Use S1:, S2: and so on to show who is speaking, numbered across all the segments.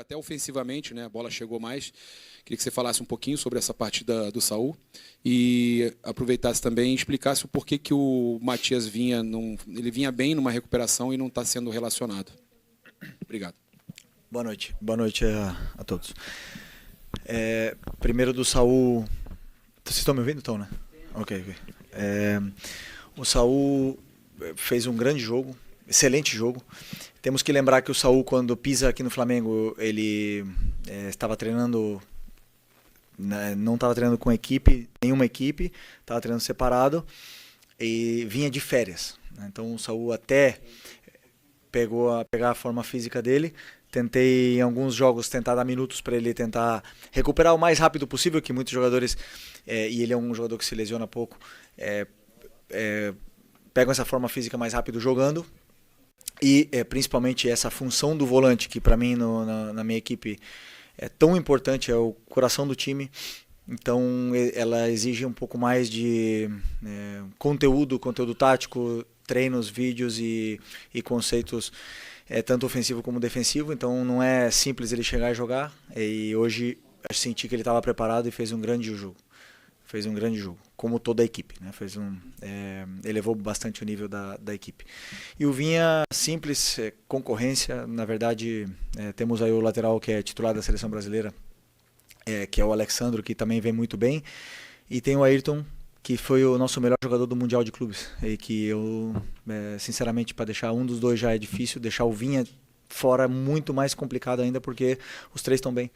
S1: até ofensivamente, né? A bola chegou mais. Queria que você falasse um pouquinho sobre essa partida do Saul e aproveitasse também e explicasse o porquê que o Matias ele vinha bem numa recuperação e não está sendo relacionado. Obrigado.
S2: Boa noite a todos. Primeiro do Saul. Vocês estão me ouvindo, então, né? Ok. O Saul fez um grande jogo, excelente jogo. Temos que lembrar que o Saul, quando pisa aqui no Flamengo, ele estava treinando, não estava treinando com nenhuma equipe, estava treinando separado e vinha de férias. Então o Saul até pegar a forma física dele. Tentei em alguns jogos tentar dar minutos para ele tentar recuperar o mais rápido possível, que muitos jogadores, e ele é um jogador que se lesiona pouco, pegam essa forma física mais rápido jogando. E principalmente essa função do volante, que para mim na minha equipe é tão importante, é o coração do time. Então ela exige um pouco mais de conteúdo tático, treinos, vídeos e conceitos, tanto ofensivo como defensivo. Então não é simples ele chegar e jogar. E hoje eu senti que ele estava preparado e fez um grande jogo. Como toda a equipe, né? Elevou bastante o nível da equipe. E o Vinha, simples, concorrência. Na verdade, temos aí o lateral que é titular da seleção brasileira, que é o Alexandro, que também vem muito bem. E tem o Ayrton, que foi o nosso melhor jogador do Mundial de Clubes. E que eu, sinceramente, para deixar um dos dois já é difícil, deixar o Vinha fora é muito mais complicado ainda, porque os três estão bem.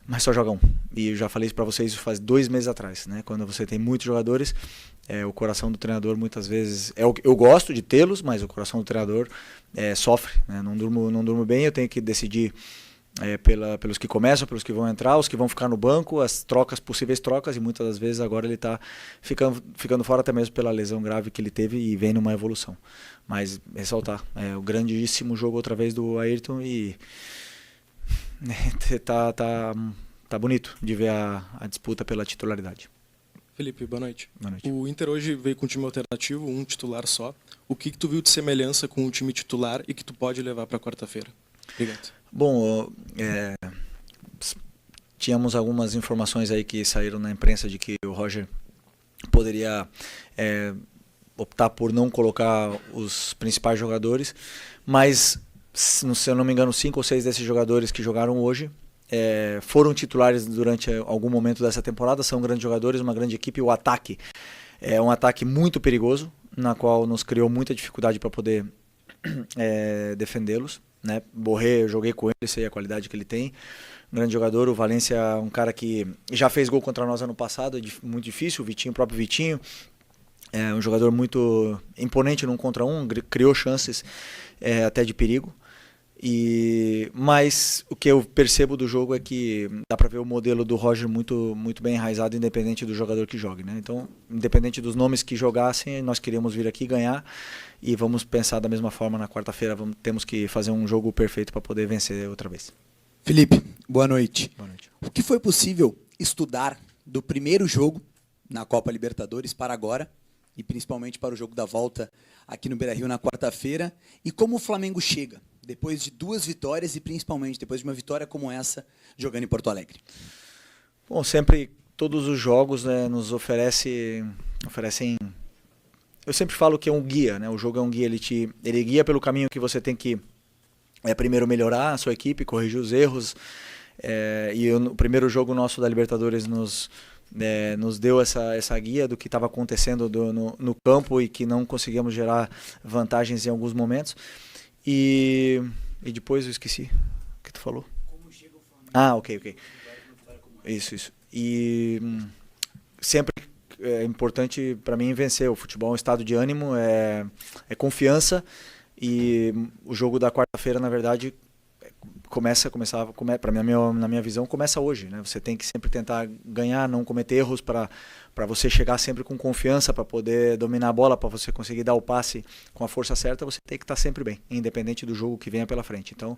S2: Mas só joga um. E eu já falei isso para vocês faz 2 meses atrás, né? Quando você tem muitos jogadores, o coração do treinador muitas vezes... Eu gosto de tê-los, mas o coração do treinador sofre, né? Não durmo bem, eu tenho que decidir pelos que começam, pelos que vão entrar, os que vão ficar no banco, possíveis trocas, e muitas das vezes agora ele está ficando fora até mesmo pela lesão grave que ele teve e vem numa evolução. Mas ressaltar, o grandíssimo jogo outra vez do Ayrton e... Tá bonito de ver a disputa pela titularidade.
S3: Felipe, boa noite.
S2: Boa noite.
S3: O Inter hoje veio com um time alternativo, um titular só. O que tu viu de semelhança com o time titular e que tu pode levar para quarta-feira? Obrigado.
S2: Bom, tínhamos algumas informações aí que saíram na imprensa de que o Roger poderia optar por não colocar os principais jogadores, mas se eu não me engano, 5 ou 6 desses jogadores que jogaram hoje foram titulares durante algum momento dessa temporada, são grandes jogadores, uma grande equipe. O ataque é um ataque muito perigoso, na qual nos criou muita dificuldade para poder defendê-los, né? Borré, eu joguei com ele, sei a qualidade que ele tem, um grande jogador. O Valência, um cara que já fez gol contra nós ano passado, muito difícil. O próprio Vitinho, é um jogador muito imponente num contra um, criou chances até de perigo. Mas o que eu percebo do jogo é que dá para ver o modelo do Roger muito, muito bem enraizado, independente do jogador que jogue, né? Então, independente dos nomes que jogassem, nós queríamos vir aqui ganhar e vamos pensar da mesma forma na quarta-feira. Temos que fazer um jogo perfeito para poder vencer outra vez.
S4: Felipe, boa noite.
S2: Boa noite.
S4: O que foi possível estudar do primeiro jogo na Copa Libertadores para agora, e principalmente para o jogo da volta aqui no Beira-Rio na quarta-feira, e como o Flamengo chega depois de 2 vitórias e principalmente depois de uma vitória como essa, jogando em Porto Alegre?
S2: Bom, sempre todos os jogos, né, nos oferecem... Eu sempre falo que é um guia, né? O jogo é um guia, ele guia pelo caminho que você tem que primeiro melhorar a sua equipe, corrigir os erros. O primeiro jogo nosso da Libertadores nos deu essa guia do que estava acontecendo no campo e que não conseguíamos gerar vantagens em alguns momentos. E depois eu esqueci o que tu falou.
S4: Como chega o Flamengo?
S2: Ok. Isso. E sempre é importante para mim vencer. O futebol é um estado de ânimo, é confiança. E o jogo da quarta-feira, na verdade, na minha visão, começa hoje, né? Você tem que sempre tentar ganhar, não cometer erros para você chegar sempre com confiança, para poder dominar a bola, para você conseguir dar o passe com a força certa. Você tem que estar sempre bem, independente do jogo que venha pela frente. Então,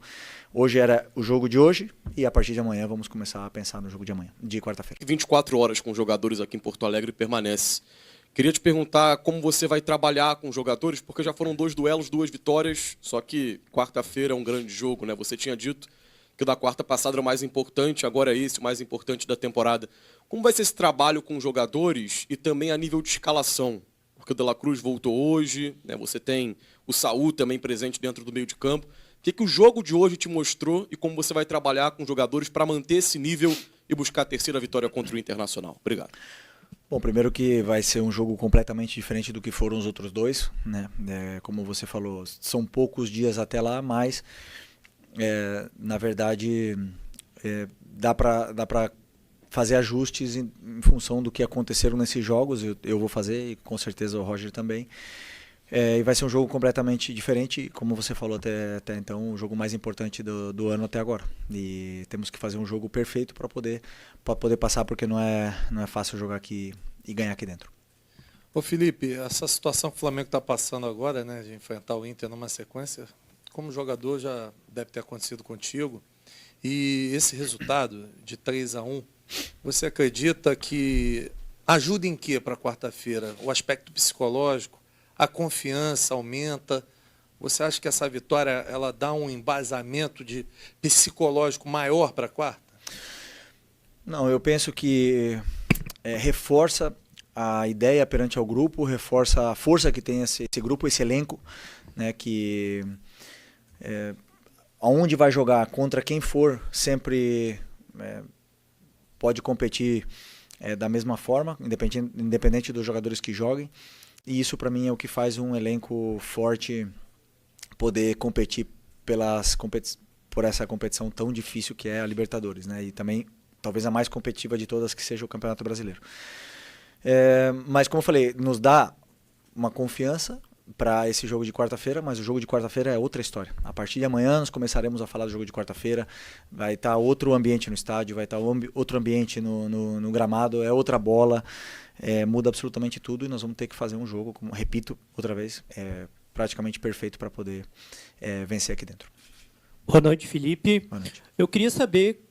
S2: hoje era o jogo de hoje e a partir de amanhã vamos começar a pensar no jogo de amanhã, de quarta-feira.
S5: 24 horas com jogadores aqui em Porto Alegre permanece. Queria te perguntar como você vai trabalhar com os jogadores, porque já foram 2 duelos, 2 vitórias, só que quarta-feira é um grande jogo, né? Você tinha dito que o da quarta passada era o mais importante, agora é esse o mais importante da temporada. Como vai ser esse trabalho com os jogadores e também a nível de escalação? Porque o De La Cruz voltou hoje, né? Você tem o Saúl também presente dentro do meio de campo. O que o jogo de hoje te mostrou e como você vai trabalhar com os jogadores para manter esse nível e buscar a terceira vitória contra o Internacional? Obrigado.
S2: Bom, primeiro que vai ser um jogo completamente diferente do que foram os outros dois, né? Como você falou, são poucos dias até lá, mas na verdade dá para fazer ajustes em função do que aconteceram nesses jogos. Eu vou fazer e com certeza o Roger também. E vai ser um jogo completamente diferente, como você falou até então, o jogo mais importante do ano até agora. E temos que fazer um jogo perfeito para poder passar, porque não é fácil jogar aqui e ganhar aqui dentro.
S6: Ô Felipe, essa situação que o Flamengo está passando agora, né, de enfrentar o Inter numa sequência, como jogador já deve ter acontecido contigo. E esse resultado de 3-1, você acredita que ajuda em quê para quarta-feira? O aspecto psicológico? A confiança aumenta? Você acha que essa vitória ela dá um embasamento psicológico maior para a quarta?
S2: Não, eu penso que reforça a ideia perante ao grupo, reforça a força que tem esse grupo, esse elenco, né, que aonde vai jogar, contra quem for, sempre pode competir da mesma forma, independente dos jogadores que joguem. E isso para mim é o que faz um elenco forte poder competir por essa competição tão difícil que é a Libertadores, né? E também talvez a mais competitiva de todas, que seja o Campeonato Brasileiro. Mas como eu falei, nos dá uma confiança para esse jogo de quarta-feira, mas o jogo de quarta-feira é outra história. A partir de amanhã nós começaremos a falar do jogo de quarta-feira, vai estar outro ambiente no estádio, vai estar outro ambiente no gramado, é outra bola, muda absolutamente tudo e nós vamos ter que fazer um jogo, como repito outra vez, praticamente perfeito para poder vencer aqui dentro.
S7: Boa noite, Felipe.
S2: Boa noite.
S7: Eu queria saber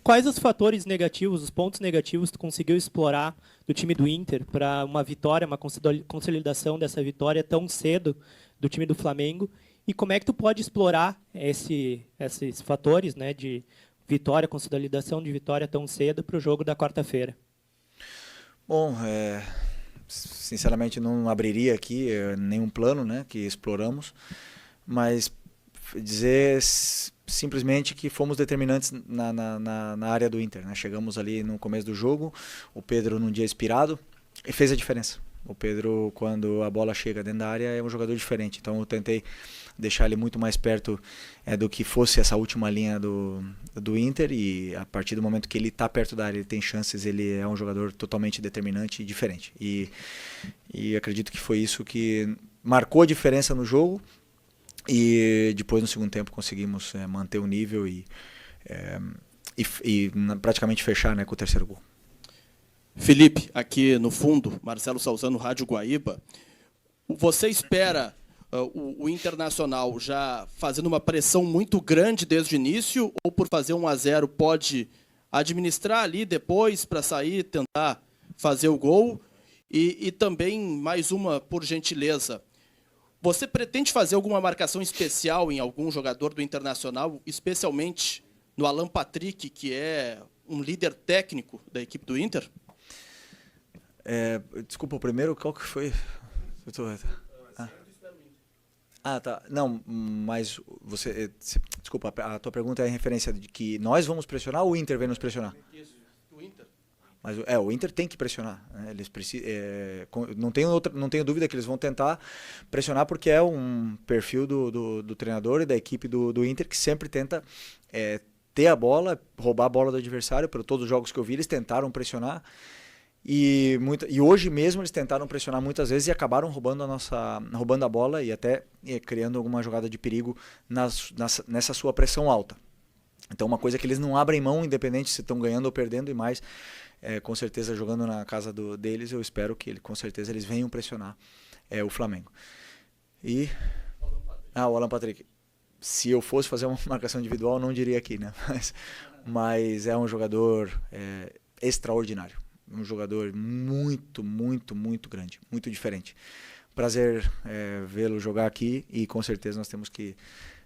S7: quais os fatores negativos, os pontos negativos que tu conseguiu explorar do time do Inter para uma vitória, uma consolidação dessa vitória tão cedo do time do Flamengo, e como é que tu pode explorar esses fatores, né, de vitória, consolidação de vitória tão cedo para o jogo da quarta-feira?
S2: Bom, sinceramente não abriria aqui nenhum plano, né, que exploramos, mas dizer simplesmente que fomos determinantes na área do Inter, né? Chegamos ali no começo do jogo, o Pedro num dia inspirado e fez a diferença. O Pedro, quando a bola chega dentro da área, é um jogador diferente, então eu tentei deixar ele muito mais perto do que fosse essa última linha do Inter, e a partir do momento que ele está perto da área, ele tem chances, ele é um jogador totalmente determinante e diferente, e acredito que foi isso que marcou a diferença no jogo. E depois, no segundo tempo, conseguimos manter o nível e praticamente fechar, né, com o terceiro gol.
S8: Felipe, aqui no fundo, Marcelo Salzano, Rádio Guaíba. Você espera o Internacional já fazendo uma pressão muito grande desde o início, ou por fazer 1-0 pode administrar ali depois para sair, tentar fazer o gol? E também, mais uma, por gentileza, você pretende fazer alguma marcação especial em algum jogador do Internacional, especialmente no Alan Patrick, que é um líder técnico da equipe do Inter?
S2: Desculpa, o primeiro, qual que foi? Tá. Não, mas você... Desculpa, a tua pergunta é em referência de que nós vamos pressionar ou o Inter vem nos pressionar?
S8: Isso, o Inter.
S2: Mas o Inter tem que pressionar, né? Eles não tenho dúvida que eles vão tentar pressionar, porque é um perfil do treinador e da equipe do Inter, que sempre tenta ter a bola, roubar a bola do adversário. Por todos os jogos que eu vi, eles tentaram pressionar. E hoje mesmo eles tentaram pressionar muitas vezes e acabaram roubando a bola e até criando alguma jogada de perigo nessa sua pressão alta. Então, uma coisa que eles não abrem mão, independente se estão ganhando ou perdendo, e mais, com certeza, jogando na casa deles, eu espero que com certeza eles venham pressionar o Flamengo. E o Alan Patrick. Se eu fosse fazer uma marcação individual, não diria aqui, né? Mas é um jogador extraordinário. Um jogador muito, muito, muito grande, muito diferente. Prazer vê-lo jogar aqui, e com certeza nós temos que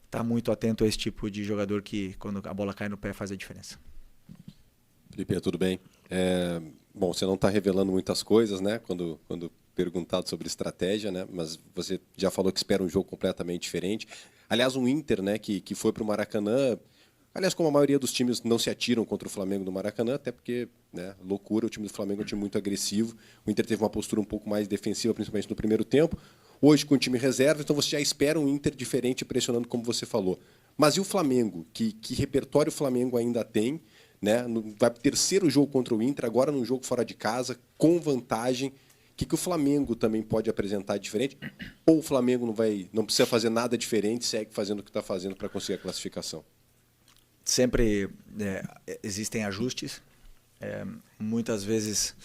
S2: tá muito atento a esse tipo de jogador que, quando a bola cai no pé, faz a diferença.
S9: Felipe, tudo bem? Bom, você não está revelando muitas coisas, né? Quando perguntado sobre estratégia, né? Mas você já falou que espera um jogo completamente diferente. Aliás, um Inter, né? Que foi para o Maracanã. Aliás, como a maioria dos times não se atiram contra o Flamengo no Maracanã, até porque, né, loucura, o time do Flamengo é um time muito agressivo. O Inter teve uma postura um pouco mais defensiva, principalmente no primeiro tempo. Hoje, com o time reserva, então você já espera um Inter diferente, pressionando, como você falou. Mas e o Flamengo? Que repertório o Flamengo ainda tem? Né? Vai para o terceiro jogo contra o Inter, agora num jogo fora de casa, com vantagem. O que o Flamengo também pode apresentar diferente? Ou o Flamengo não precisa fazer nada diferente, segue fazendo o que está fazendo para conseguir a classificação?
S2: Sempre existem ajustes. Muitas vezes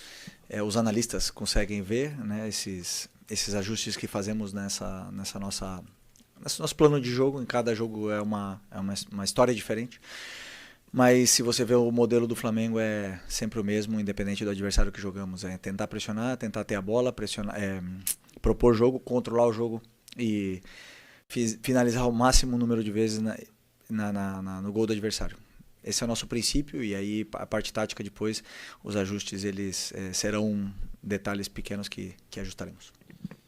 S2: os analistas conseguem ver, né, esses ajustes que fazemos nesse nosso plano de jogo. Em cada jogo é uma história diferente. Mas se você vê o modelo do Flamengo é sempre o mesmo, independente do adversário que jogamos. É tentar pressionar, tentar ter a bola, pressionar, propor jogo, controlar o jogo e finalizar o máximo número de vezes no gol do adversário. Esse é o nosso princípio, e aí a parte tática depois, os ajustes eles serão detalhes pequenos que ajustaremos.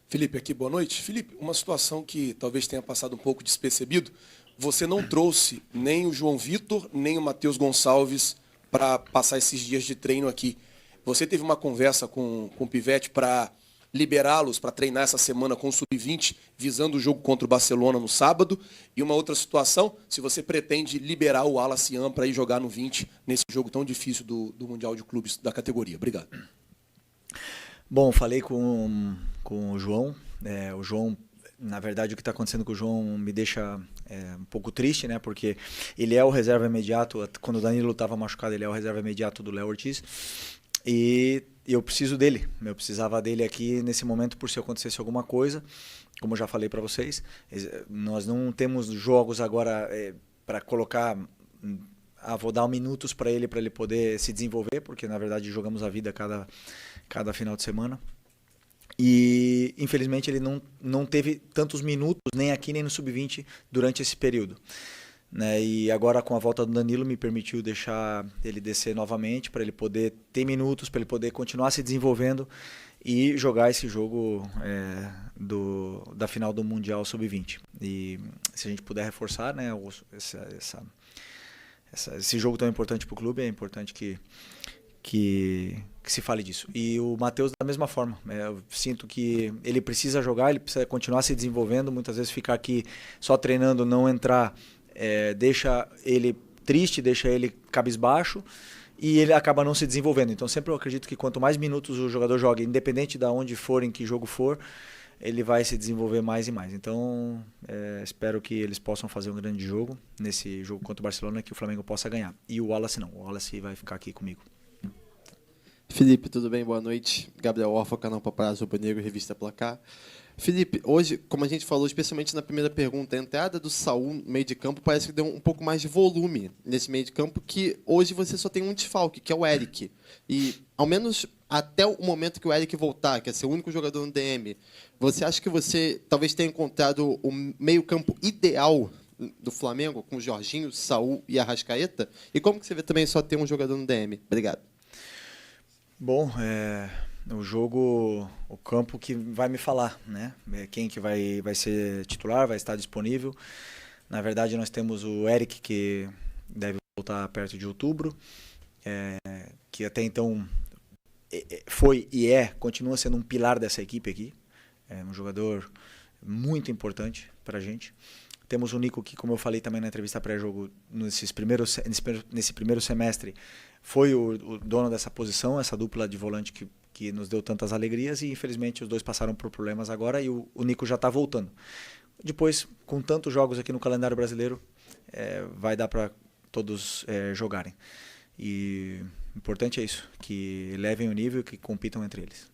S10: Felipe, aqui, boa noite. Felipe, uma situação que talvez tenha passado um pouco despercebido, você não trouxe nem o João Vitor, nem o Matheus Gonçalves para passar esses dias de treino aqui. Você teve uma conversa com o Pivete para liberá-los para treinar essa semana com o Sub-20, visando o jogo contra o Barcelona no sábado? E uma outra situação, se você pretende liberar o Wallace Yan para ir jogar no 20 nesse jogo tão difícil do Mundial de Clubes da categoria. Obrigado.
S2: Bom, falei com o João. O João, na verdade, o que está acontecendo com o João me deixa um pouco triste, né? Porque ele é o reserva imediato. Quando o Danilo estava machucado, ele é o reserva imediato do Léo Ortiz. E eu preciso dele. Eu precisava dele aqui nesse momento por se acontecesse alguma coisa. Como eu já falei para vocês, nós não temos jogos agora para colocar... vou dar minutos para ele poder se desenvolver, porque na verdade jogamos a vida cada final de semana. E infelizmente ele não teve tantos minutos, nem aqui nem no Sub-20, durante esse período. Né? E agora com a volta do Danilo me permitiu deixar ele descer novamente, para ele poder ter minutos, para ele poder continuar se desenvolvendo e jogar esse jogo da final do Mundial Sub-20. E se a gente puder reforçar, né, esse jogo tão importante para o clube, é importante que se fale disso. E o Matheus da mesma forma. Eu sinto que ele precisa jogar, ele precisa continuar se desenvolvendo. Muitas vezes ficar aqui só treinando, não entrar, deixa ele triste, deixa ele cabisbaixo e ele acaba não se desenvolvendo. Então sempre eu acredito que quanto mais minutos o jogador joga, independente de onde for, em que jogo for, ele vai se desenvolver mais e mais. Então, espero que eles possam fazer um grande jogo nesse jogo contra o Barcelona, que o Flamengo possa ganhar. E o Wallace não. O Wallace vai ficar aqui comigo.
S11: Felipe, tudo bem? Boa noite. Gabriel Orfa, canal Paparazzo Rubro Negro, Revista Placar. Felipe, hoje, como a gente falou, especialmente na primeira pergunta, a entrada do Saul no meio de campo parece que deu um pouco mais de volume nesse meio de campo, que hoje você só tem um desfalque, que é o Eric. E, ao menos até o momento que o Eric voltar, que é ser o único jogador no DM, você acha que você talvez tenha encontrado o meio campo ideal do Flamengo, com o Jorginho, Saul e Arrascaeta? E como que você vê também só ter um jogador no DM? Obrigado.
S2: Bom, o jogo, o campo que vai me falar, né? Quem que vai ser titular, vai estar disponível. Na verdade, nós temos o Eric, que deve voltar perto de outubro, que até então foi e continua sendo um pilar dessa equipe aqui. É um jogador muito importante para a gente. Temos o Nico, que, como eu falei também na entrevista pré-jogo, nesse primeiro semestre, foi o dono dessa posição, essa dupla de volante que nos deu tantas alegrias, e infelizmente os dois passaram por problemas agora e o Nico já está voltando. Depois, com tantos jogos aqui no calendário brasileiro, vai dar para todos jogarem. E o importante é isso, que elevem o nível e que compitam entre eles.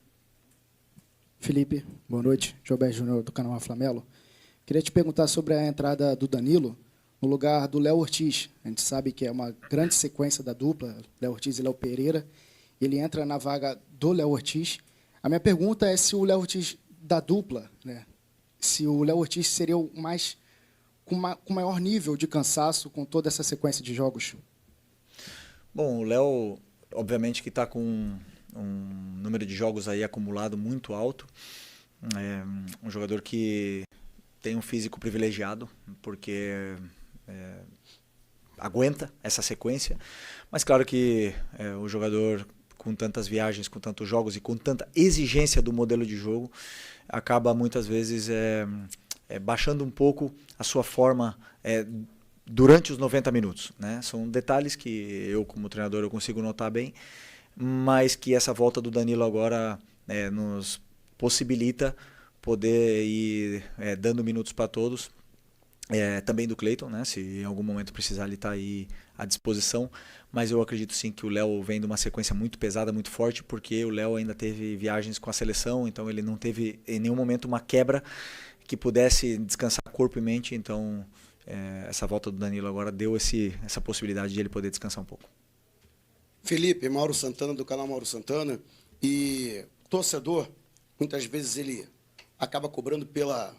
S12: Felipe, boa noite. Jober Júnior, do canal Flamelo. Queria te perguntar sobre a entrada do Danilo no lugar do Léo Ortiz. A gente sabe que é uma grande sequência da dupla, Léo Ortiz e Léo Pereira. Ele entra na vaga do Léo Ortiz. A minha pergunta é se o Léo Ortiz da dupla, né, se o Léo Ortiz seria o mais com maior nível de cansaço com toda essa sequência de jogos?
S2: Bom, o Léo, obviamente que está com um número de jogos aí acumulado muito alto. É um jogador que tem um físico privilegiado, porque aguenta essa sequência. Mas claro que o jogador com tantas viagens, com tantos jogos e com tanta exigência do modelo de jogo, acaba muitas vezes baixando um pouco a sua forma durante os 90 minutos, né? São detalhes que eu, como treinador, eu consigo notar bem, mas que essa volta do Danilo agora nos possibilita poder ir dando minutos para todos, também do Cleiton, né? Se em algum momento precisar, ele está aí à disposição, mas eu acredito sim que o Léo vem de uma sequência muito pesada, muito forte, porque o Léo ainda teve viagens com a seleção, então ele não teve em nenhum momento uma quebra que pudesse descansar corpo e mente, então essa volta do Danilo agora deu essa possibilidade de ele poder descansar um pouco.
S13: Felipe, Mauro Santana, do canal Mauro Santana, e torcedor, muitas vezes ele acaba cobrando pela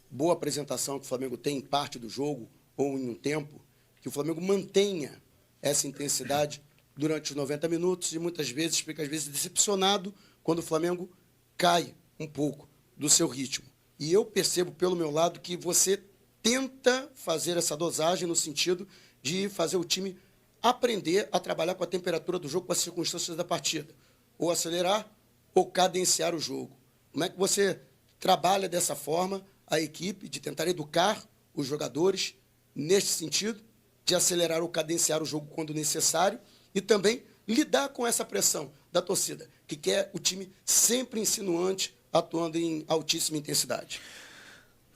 S13: boa apresentação que o Flamengo tem em parte do jogo ou em um tempo, que o Flamengo mantenha essa intensidade durante os 90 minutos e muitas vezes fica às vezes decepcionado quando o Flamengo cai um pouco do seu ritmo. E eu percebo pelo meu lado que você tenta fazer essa dosagem no sentido de fazer o time aprender a trabalhar com a temperatura do jogo, com as circunstâncias da partida. Ou acelerar ou cadenciar o jogo. Como é que você trabalha dessa forma a equipe, de tentar educar os jogadores neste sentido, de acelerar ou cadenciar o jogo quando necessário e também lidar com essa pressão da torcida, que quer o time sempre insinuante, atuando em altíssima intensidade?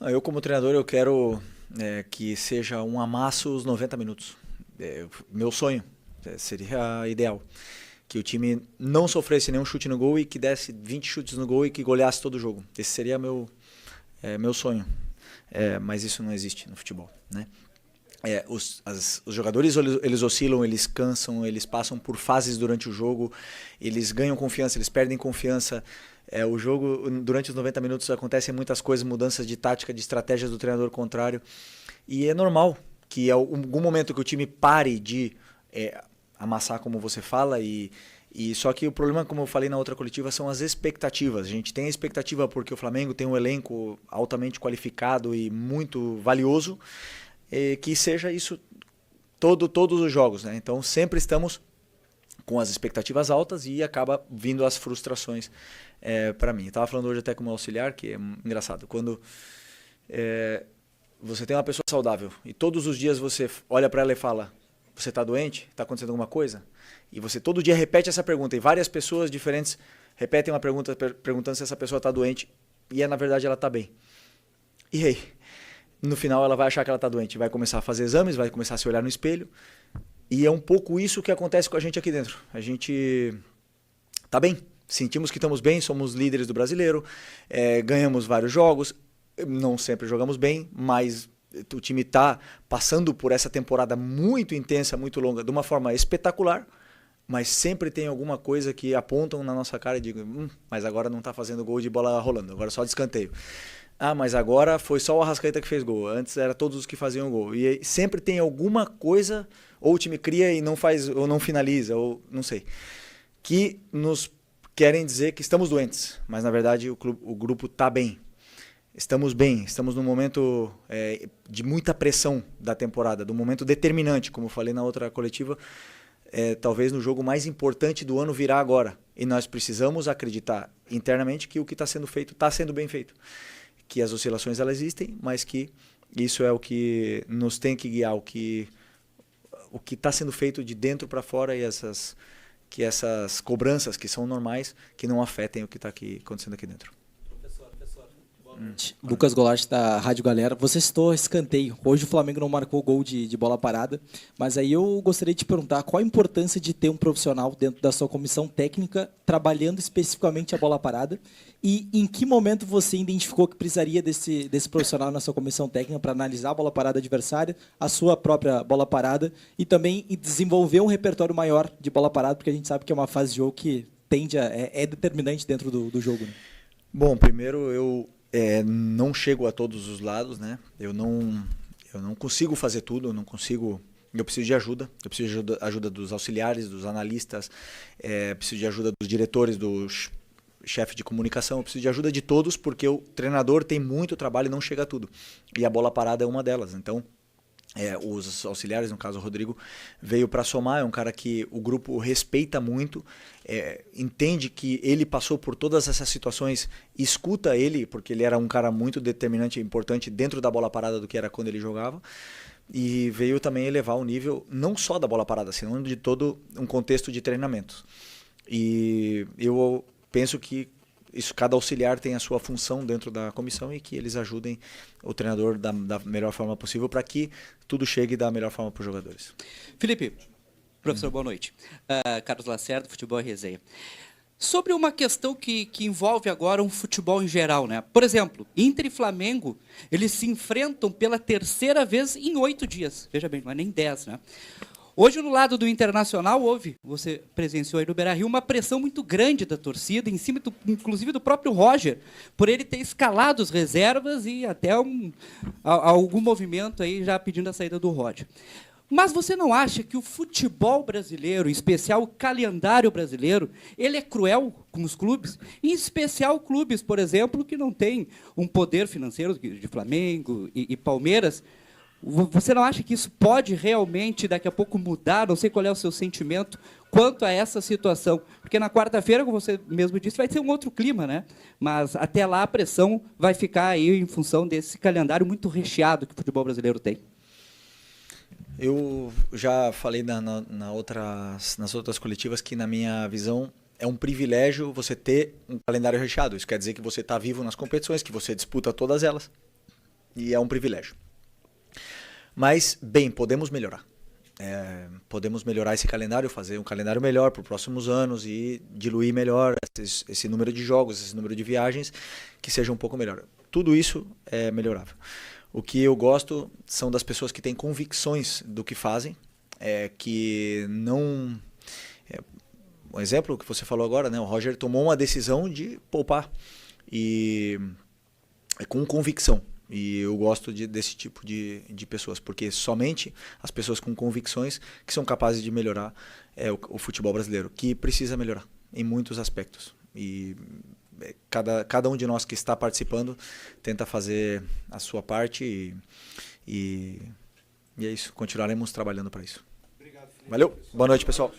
S2: Eu, como treinador, eu quero que seja um amasso os 90 minutos. Meu sonho seria ideal. Que o time não sofresse nenhum chute no gol e que desse 20 chutes no gol e que goleasse todo o jogo. Esse seria meu sonho. Mas isso não existe no futebol, né? Os jogadores, eles oscilam, eles cansam, eles passam por fases durante o jogo, eles ganham confiança, eles perdem confiança. O jogo, durante os 90 minutos, acontecem muitas coisas, mudanças de tática, de estratégias do treinador contrário. E é normal que em algum momento que o time pare de amassar, como você fala, e só que o problema, como eu falei na outra coletiva, são as expectativas. A gente tem a expectativa porque o Flamengo tem um elenco altamente qualificado e muito valioso, que seja isso todos os jogos, né? Então sempre estamos com as expectativas altas e acaba vindo as frustrações para mim. Eu estava falando hoje até com o meu auxiliar, que é engraçado, quando você tem uma pessoa saudável e todos os dias você olha para ela e fala: você está doente? Está acontecendo alguma coisa? E você todo dia repete essa pergunta e várias pessoas diferentes repetem uma pergunta perguntando se essa pessoa está doente e na verdade ela está bem. E aí? No final ela vai achar que ela está doente, vai começar a fazer exames, vai começar a se olhar no espelho. E é um pouco isso que acontece com a gente aqui dentro. A gente está bem, sentimos que estamos bem, somos líderes do Brasileiro, ganhamos vários jogos, não sempre jogamos bem, mas o time está passando por essa temporada muito intensa, muito longa, de uma forma espetacular, mas sempre tem alguma coisa que apontam na nossa cara e digam: mas agora não está fazendo gol de bola rolando, agora só de escanteio. Mas agora foi só o Arrascaeta que fez gol, antes era todos os que faziam gol. E sempre tem alguma coisa, ou o time cria e não faz, ou não finaliza, ou não sei, que nos querem dizer que estamos doentes, mas na verdade o grupo está bem. Estamos bem, estamos num momento de muita pressão da temporada, de um momento determinante, como eu falei na outra coletiva, talvez no jogo mais importante do ano virá agora. E nós precisamos acreditar internamente que o que está sendo feito está sendo bem feito. Que as oscilações elas existem, mas que isso é o que nos tem que guiar, o que está sendo feito de dentro para fora e que essas cobranças que são normais, que não afetem o que está acontecendo aqui dentro.
S14: Lucas Goulart da Rádio Galera. Você citou escanteio. Hoje o Flamengo não marcou gol de bola parada, mas aí eu gostaria de te perguntar qual a importância de ter um profissional dentro da sua comissão técnica trabalhando especificamente a bola parada e em que momento você identificou que precisaria desse profissional na sua comissão técnica para analisar a bola parada adversária, a sua própria bola parada e também desenvolver um repertório maior de bola parada, porque a gente sabe que é uma fase de jogo que tende é determinante dentro do jogo, né?
S2: Bom, primeiro Não chego a todos os lados, né? Eu não consigo fazer tudo, eu preciso de ajuda, eu preciso de ajuda dos auxiliares, dos analistas, preciso de ajuda dos diretores, dos chefes de comunicação, eu preciso de ajuda de todos, porque o treinador tem muito trabalho e não chega a tudo. E a bola parada é uma delas. Então, os auxiliares, no caso o Rodrigo, veio para somar, é um cara que o grupo respeita muito, entende que ele passou por todas essas situações, escuta ele, porque ele era um cara muito determinante e importante dentro da bola parada do que era quando ele jogava, e veio também elevar o nível, não só da bola parada, senão de todo um contexto de treinamento. E eu penso que cada auxiliar tem a sua função dentro da comissão e que eles ajudem o treinador da melhor forma possível para que tudo chegue da melhor forma para os jogadores.
S15: Felipe, professor, boa noite. Carlos Lacerda, Futebol e Resenha. Sobre uma questão que envolve agora um futebol em geral, né? Por exemplo, Inter e Flamengo, eles se enfrentam pela terceira vez em 8 dias. Veja bem, não é nem 10, né? Hoje, no lado do Internacional, você presenciou aí no Beira-Rio, uma pressão muito grande da torcida, em cima, inclusive, do próprio Roger, por ele ter escalado as reservas e até algum movimento aí já pedindo a saída do Roger. Mas você não acha que o futebol brasileiro, em especial o calendário brasileiro, ele é cruel com os clubes? Em especial clubes, por exemplo, que não têm um poder financeiro de Flamengo e Palmeiras. Você não acha que isso pode realmente, daqui a pouco, mudar? Não sei qual é o seu sentimento quanto a essa situação. Porque na quarta-feira, como você mesmo disse, vai ser um outro clima, né? Mas até lá a pressão vai ficar aí em função desse calendário muito recheado que o futebol brasileiro tem.
S2: Eu já falei nas outras coletivas que, na minha visão, é um privilégio você ter um calendário recheado. Isso quer dizer que você está vivo nas competições, que você disputa todas elas. E é um privilégio. Mas, bem, podemos melhorar. Podemos melhorar esse calendário, fazer um calendário melhor para os próximos anos e diluir melhor esse número de jogos, esse número de viagens, que seja um pouco melhor. Tudo isso é melhorável. O que eu gosto são das pessoas que têm convicções do que fazem, que não... Um exemplo que você falou agora, né? O Roger tomou uma decisão de poupar, e com convicção. E eu gosto desse tipo de pessoas, porque somente as pessoas com convicções que são capazes de melhorar o futebol brasileiro, que precisa melhorar em muitos aspectos. E cada um de nós que está participando tenta fazer a sua parte e é isso. Continuaremos trabalhando para isso. Obrigado, valeu, boa noite, pessoal.